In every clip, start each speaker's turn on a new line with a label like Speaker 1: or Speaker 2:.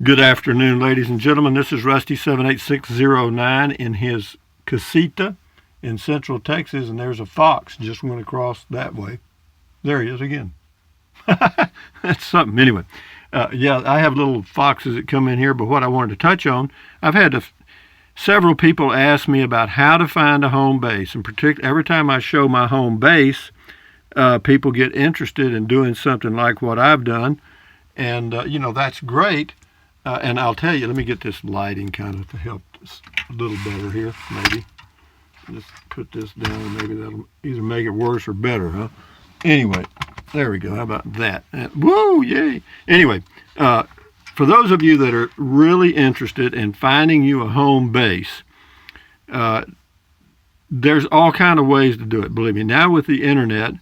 Speaker 1: Good afternoon, ladies and gentlemen. This is Rusty 78609 in his casita in Central Texas, and there's a fox just went across that way. There he is again. That's something. Anyway, yeah, I have little foxes that come in here, but what I wanted to touch on, I've had several people ask me about how to find a home base. In particular, every time I show my home base, people get interested in doing something like what I've done, and that's great. And I'll tell you, let me get this lighting kind of to help this a little better here, maybe. Just put this down, and maybe that'll either make it worse or better, huh? Anyway, there we go. How about that? Woo, yay. Anyway, for those of you that are really interested in finding you a home base, there's all kind of ways to do it. Believe me, now with the internet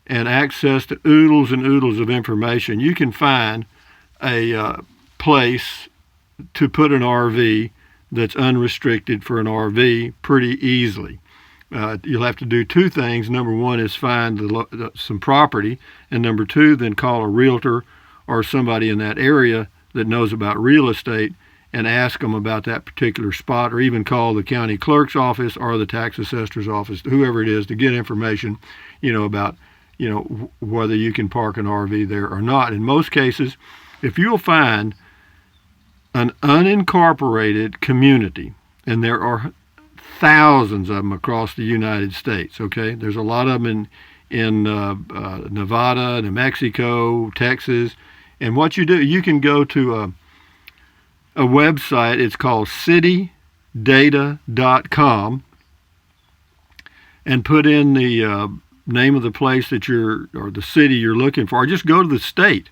Speaker 1: and access to oodles and oodles of information, you can find a place to put an RV that's unrestricted for an RV pretty easily. You'll have to do two things. Number one is find some property, and number two, then call a realtor or somebody in that area that knows about real estate and ask them about that particular spot, or even call the county clerk's office or the tax assessor's office, whoever it is, to get information, about whether you can park an RV there or not. In most cases, if you'll find an unincorporated community, and there are thousands of them across the United States, okay? There's a lot of them in Nevada, New Mexico, Texas. And what you do, you can go to a website. It's called citydata.com and put in the name of the place that or the city you're looking for, or just go to the state.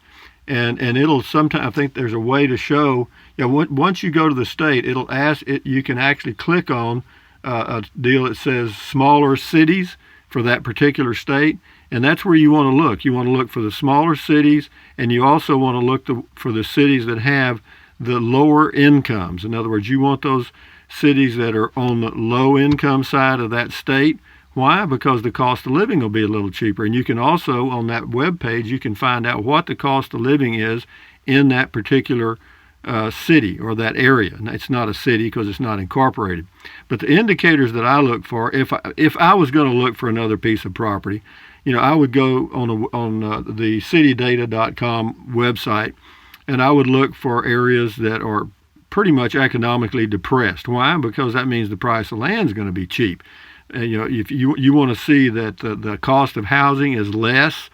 Speaker 1: And it'll sometimes, I think there's a way to show, once you go to the state, it'll ask, you can actually click on a deal that says smaller cities for that particular state, and that's where you want to look. You want to look for the smaller cities, and you also want to look for the cities that have the lower incomes. In other words, you want those cities that are on the low income side of that state. Why? Because the cost of living will be a little cheaper. And you can also, on that web page, you can find out what the cost of living is in that particular city or that area. And it's not a city because it's not incorporated. But the indicators that I look for, if I was going to look for another piece of property, I would go on the citydata.com website, and I would look for areas that are pretty much economically depressed. Why? Because that means the price of land is going to be cheap. If you want to see that the cost of housing is less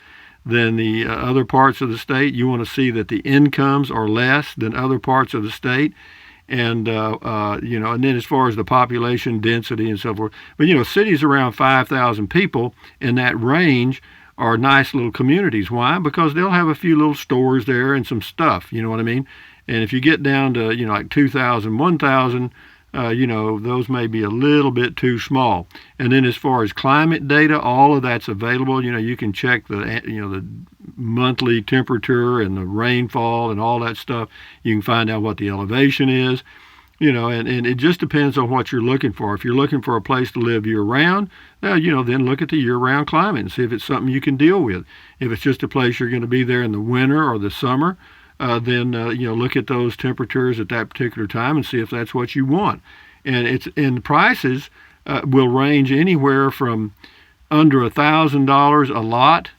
Speaker 1: than the other parts of the state, you want to see that the incomes are less than other parts of the state, and and then as far as the population density and so forth. But cities around 5,000 people in that range are nice little communities. Why? Because they'll have a few little stores there and some stuff. You know what I mean? And if you get down to like 2,000, 1,000. Those may be a little bit too small. And then as far as climate data, all of that's available. You can check the monthly temperature and the rainfall and all that stuff. You can find out what the elevation is, and it just depends on what you're looking for. If you're looking for a place to live year-round, then look at the year-round climate and see if it's something you can deal with. If it's just a place you're going to be there in the winter or the summer, then look at those temperatures at that particular time and see if that's what you want. And the prices will range anywhere from under $1,000 a lot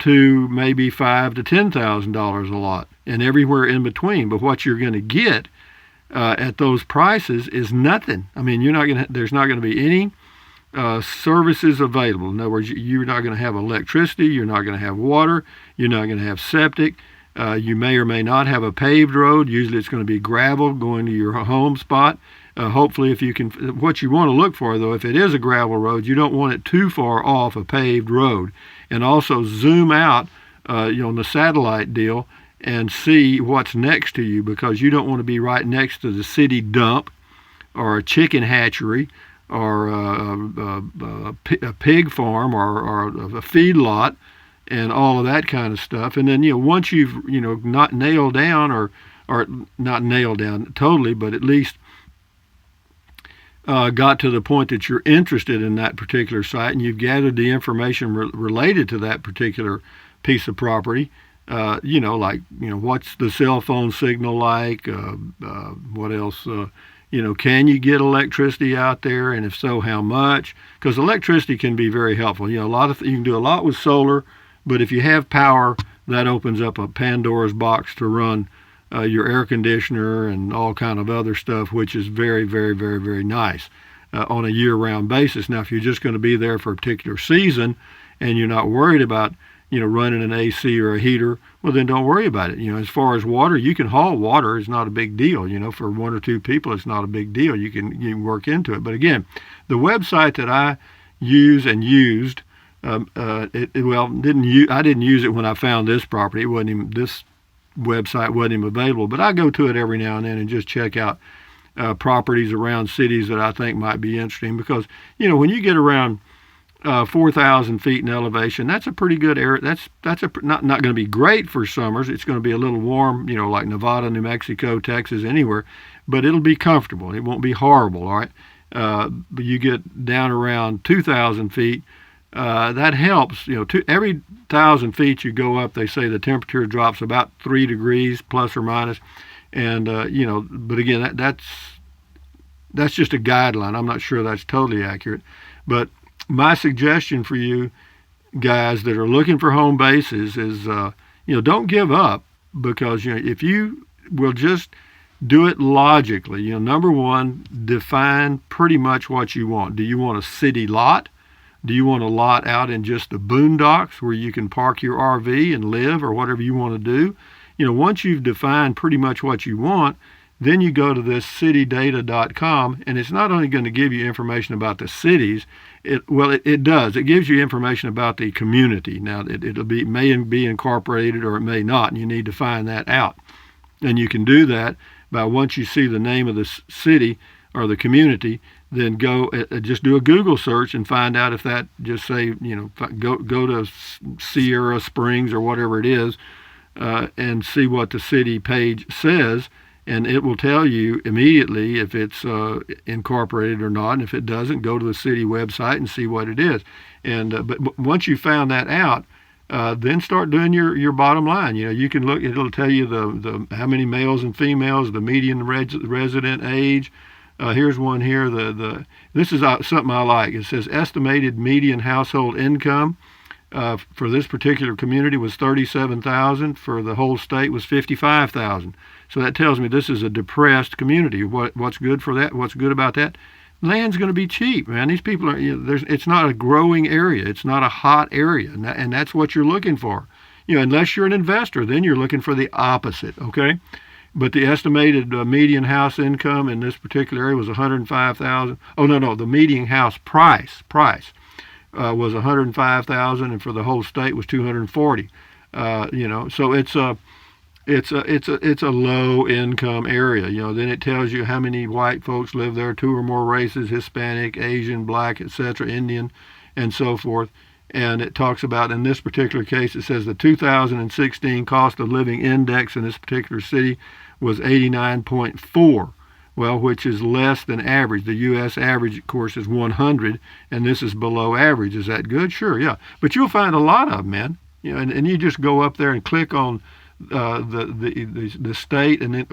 Speaker 1: to maybe $5,000 to $10,000 a lot, and everywhere in between. But what you're going to get at those prices is nothing. I mean, there's not going to be any services available. In other words, you're not going to have electricity, you're not going to have water, you're not going to have septic. You may or may not have a paved road. Usually it's going to be gravel going to your home spot. Hopefully, if you can, what you want to look for, though, if it is a gravel road, you don't want it too far off a paved road. And also zoom out, on the satellite deal and see what's next to you, because you don't want to be right next to the city dump or a chicken hatchery or a pig farm or a feed lot, and all of that kind of stuff. And then, once you've, not nailed down or not nailed down totally, but at least got to the point that you're interested in that particular site and you've gathered the information related to that particular piece of property, What's the cell phone signal like? What else? Can you get electricity out there, and if so, how much? Because electricity can be very helpful. You can do a lot with solar, but if you have power, that opens up a Pandora's box to run your air conditioner and all kind of other stuff, which is very, very, very, very nice on a year-round basis. Now, if you're just going to be there for a particular season and you're not worried about running an AC or a heater, well, then don't worry about it. As far as water, you can haul water. It's not a big deal. For one or two people, it's not a big deal. You can work into it. But again, the website that I use and used, I didn't use it when I found this property. This website wasn't even available, but I go to it every now and then and just check out properties around cities that I think might be interesting, because when you get around 4,000 feet in elevation, that's a pretty good area. That's not going to be great for summers. It's going to be a little warm, like Nevada, New Mexico, Texas, anywhere, but it'll be comfortable. It won't be horrible, all right? But you get down around 2,000 feet, that helps. Every 1,000 feet you go up, they say the temperature drops about 3 degrees plus or minus, and but again, that's just a guideline. I'm not sure that's totally accurate, but my suggestion for you guys that are looking for home bases is, don't give up, because, if you will just do it logically, number one, define pretty much what you want. Do you want a city lot? Do you want a lot out in just the boondocks where you can park your RV and live, or whatever you want to do? Once you've defined pretty much what you want, then you go to this citydata.com, and it's not only going to give you information about the cities. It does. It gives you information about the community. Now, it may be incorporated or it may not, and you need to find that out. And you can do that by, once you see the name of the city or the community, then go just do a Google search and find out if that, just say, go to Sierra Springs or whatever it is, and see what the city page says. And it will tell you immediately if it's incorporated or not. And if it doesn't, go to the city website and see what it is. And but once you found that out, then start doing your bottom line. You can look. It'll tell you the how many males and females, the median resident age. Here's one here. This is something I like. It says estimated median household income for this particular community was $37,000. For the whole state was $55,000. So that tells me this is a depressed community. What's good for that? What's good about that? Land's going to be cheap, man. These people are. It's not a growing area. It's not a hot area, and that's what you're looking for. Unless you're an investor, then you're looking for the opposite. Okay, but the estimated median house income in this particular area was $105,000. Oh no, the median house price was $105,000, and for the whole state was $240. So it's a low income area. Then it tells you how many white folks live there, 2 or more races: Hispanic, Asian, Black, etc., Indian, and so forth. And it talks about, in this particular case, it says the 2016 cost of living index in this particular city was 89.4. Well, which is less than average. The U.S. average, of course, is 100, and this is below average. Is that good? Sure, yeah. But you'll find a lot of them, man. And you just go up there and click on the state, and then,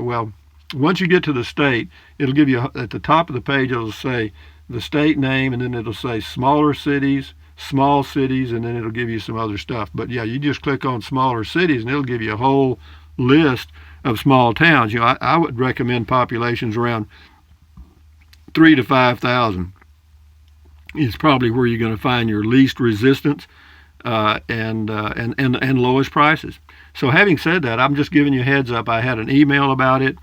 Speaker 1: once you get to the state, it'll give you, at the top of the page, it'll say the state name, and then it'll say smaller cities, small cities, and then it'll give you some other stuff. But yeah, you just click on smaller cities, and it'll give you a whole list of small towns. I would recommend populations around 3,000 to 5,000. It's probably where you're going to find your least resistance and lowest prices. So having said that, I'm just giving you a heads up. I had an email about it.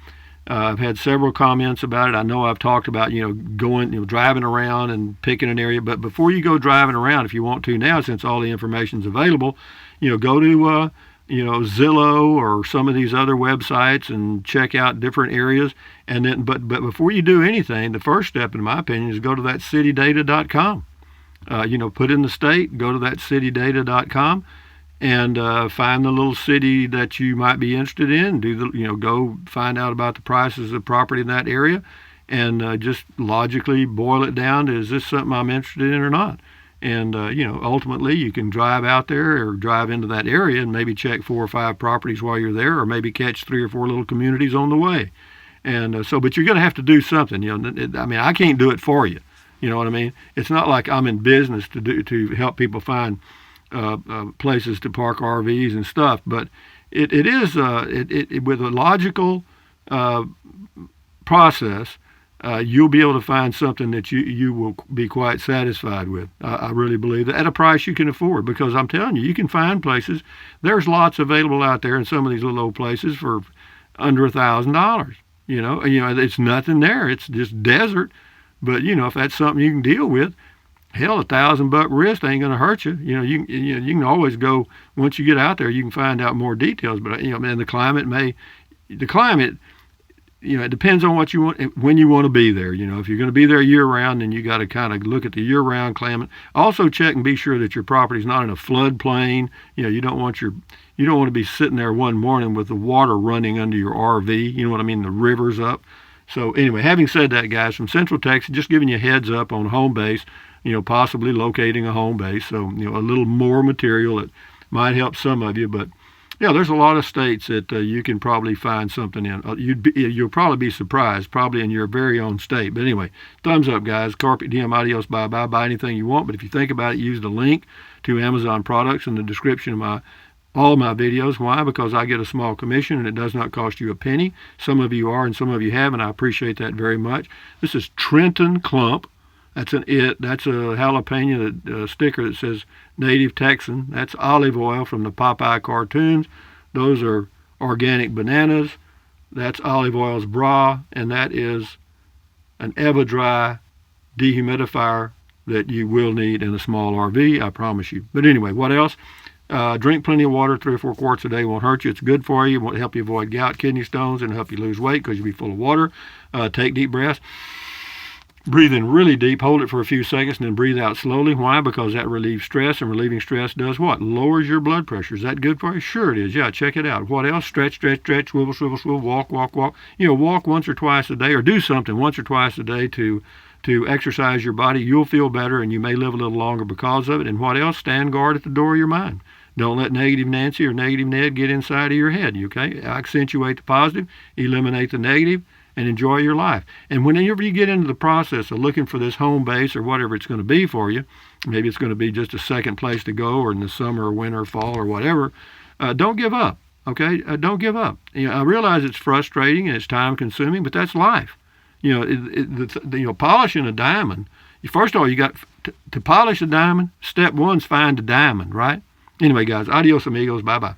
Speaker 1: I've had several comments about it. I know I've talked about, going, driving around and picking an area. But before you go driving around, if you want to now, since all the information's available, go to Zillow or some of these other websites and check out different areas. And then, but before you do anything, the first step, in my opinion, is go to that citydata.com. Put in the state, go to that citydata.com, and find the little city that you might be interested in. Go find out about the prices of property in that area, and just logically boil it down to, is this something I'm interested in or not? And, ultimately you can drive out there or drive into that area and maybe check 4 or 5 properties while you're there, or maybe catch 3 or 4 little communities on the way. And but you're going to have to do something. I can't do it for you. You know what I mean? It's not like I'm in business to help people find places to park RVs and stuff. But it is with a logical process. You'll be able to find something that you will be quite satisfied with. I really believe that, at a price you can afford, because I'm telling you, you can find places. There's lots available out there in some of these little old places for under $1,000. It's nothing there. It's just desert. But if that's something you can deal with, hell, $1,000 risk ain't going to hurt you. You can always go, once you get out there, you can find out more details. But and the climate, it depends on what you want, when you want to be there. If you're going to be there year round, then you got to kind of look at the year round climate. Also check and be sure that your property's not in a floodplain. You don't want to be sitting there one morning with the water running under your RV. You know what I mean? The river's up. So anyway, having said that, guys, from Central Texas, just giving you a heads up on home base, possibly locating a home base. So, a little more material that might help some of you. But yeah, there's a lot of states that you can probably find something in. You'll probably be surprised, probably in your very own state. But anyway, thumbs up, guys. Carpe diem, adios, bye-bye. Buy anything you want. But if you think about it, use the link to Amazon products in the description of all of my videos. Why? Because I get a small commission and it does not cost you a penny. Some of you are and some of you haven't. I appreciate that very much. This is Trenton Clump. That's a jalapeno sticker that says Native Texan. That's olive oil from the Popeye cartoons. Those are organic bananas. That's olive oil's bra, and that is an Ever-Dry dehumidifier that you will need in a small RV, I promise you. But anyway, what else? Drink plenty of water. 3 or 4 quarts a day won't hurt you. It's good for you. It will help you avoid gout, kidney stones, and help you lose weight because you'll be full of water. Take deep breaths. Breathe in really deep, hold it for a few seconds, and then breathe out slowly. Why? Because that relieves stress, and relieving stress does what? Lowers your blood pressure. Is that good for you? Sure it is. Yeah, check it out. What else? Stretch, swivel, walk. Walk once or twice a day, or do something once or twice a day to exercise your body. You'll feel better, and you may live a little longer because of it. And what else? Stand guard at the door of your mind. Don't let negative Nancy or negative Ned get inside of your head, okay? Accentuate the positive, eliminate the negative, and enjoy your life. And whenever you get into the process of looking for this home base or whatever it's going to be for you, maybe it's going to be just a second place to go, or in the summer or winter or fall or whatever, don't give up, okay? Don't give up. I realize it's frustrating and it's time consuming, but that's life. Polishing a diamond, first of all, you got to polish a diamond. Step 1's find a diamond, right? Anyway, guys, adios amigos, bye-bye.